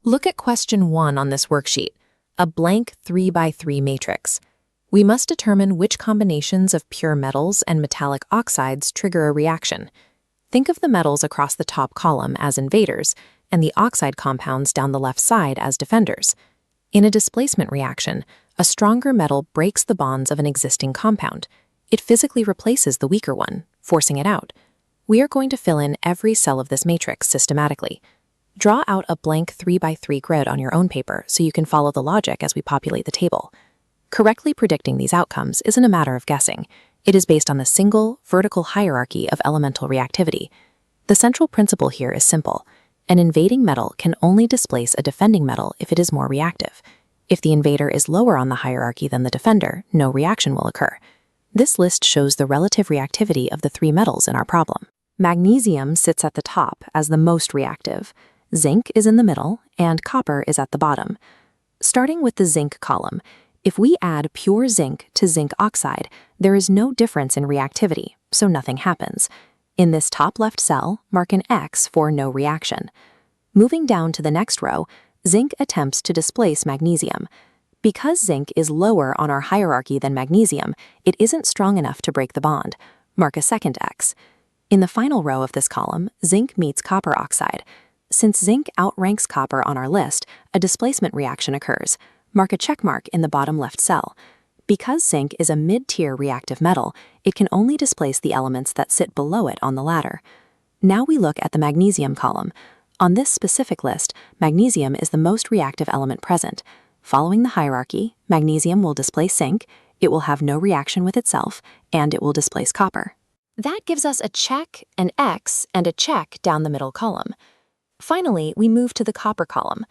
Look at question 1 on this worksheet, a blank 3x3 matrix. We must determine which combinations of pure metals and metallic oxides trigger a reaction. Think of the metals across the top column as invaders and the oxide compounds down the left side as defenders. In a displacement reaction, a stronger metal breaks the bonds of an existing compound. It physically replaces the weaker one, forcing it out. We are going to fill in every cell of this matrix systematically. Draw out a blank 3x3 grid on your own paper so you can follow the logic as we populate the table. Correctly predicting these outcomes isn't a matter of guessing. It is based on the single, vertical hierarchy of elemental reactivity. The central principle here is simple. An invading metal can only displace a defending metal if it is more reactive. If the invader is lower on the hierarchy than the defender, no reaction will occur. This list shows the relative reactivity of the three metals in our problem. Magnesium sits at the top as the most reactive. Zinc is in the middle, and copper is at the bottom. Starting with the zinc column, if we add pure zinc to zinc oxide, there is no difference in reactivity, so nothing happens. In this top left cell, mark an X for no reaction. Moving down to the next row, zinc attempts to displace magnesium. Because zinc is lower on our hierarchy than magnesium, it isn't strong enough to break the bond. Mark a second X. In the final row of this column, zinc meets copper oxide. Since zinc outranks copper on our list, a displacement reaction occurs. Mark a check mark in the bottom left cell. Because zinc is a mid-tier reactive metal, it can only displace the elements that sit below it on the ladder. Now we look at the magnesium column. On this specific list, magnesium is the most reactive element present. Following the hierarchy, magnesium will displace zinc, it will have no reaction with itself, and it will displace copper. That gives us a check, an X, and a check down the middle column. Finally, we move to the copper column.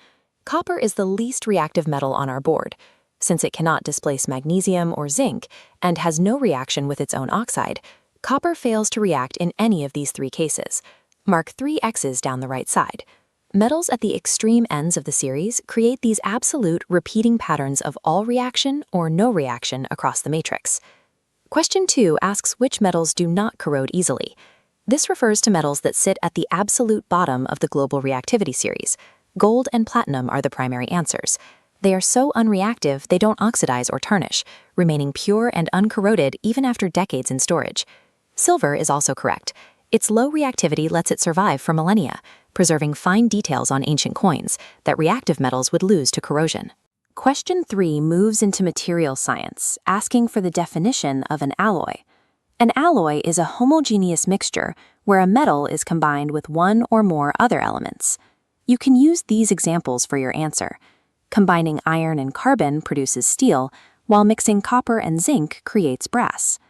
Copper is the least reactive metal on our board. Since it cannot displace magnesium or zinc and has no reaction with its own oxide, copper fails to react in any of these three cases. Mark 3 X's down the right side. Metals at the extreme ends of the series create these absolute repeating patterns of all reaction or no reaction across the matrix. Question 2 asks which metals do not corrode easily. This refers to metals that sit at the absolute bottom of the global reactivity series. Gold and platinum are the primary answers. They are so unreactive they don't oxidize or tarnish, remaining pure and uncorroded even after decades in storage. Silver is also correct. Its low reactivity lets it survive for millennia, preserving fine details on ancient coins that reactive metals would lose to corrosion. Question 3 moves into material science, asking for the definition of an alloy. An alloy is a homogeneous mixture where a metal is combined with one or more other elements. You can use these examples for your answer. Combining iron and carbon produces steel, while mixing copper and zinc creates brass.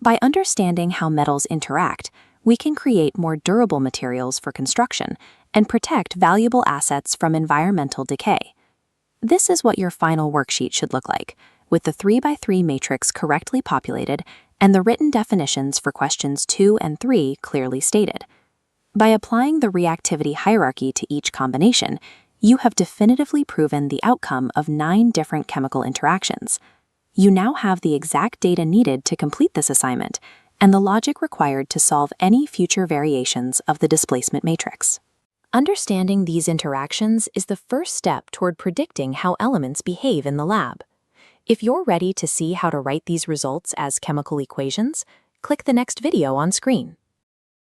By understanding how metals interact, we can create more durable materials for construction and protect valuable assets from environmental decay. This is what your final worksheet should look like, with the 3x3 matrix correctly populated and the written definitions for questions 2 and 3 clearly stated. By applying the reactivity hierarchy to each combination, you have definitively proven the outcome of 9 different chemical interactions. You now have the exact data needed to complete this assignment and the logic required to solve any future variations of the displacement matrix. Understanding these interactions is the first step toward predicting how elements behave in the lab. If you're ready to see how to write these results as chemical equations, click the next video on screen.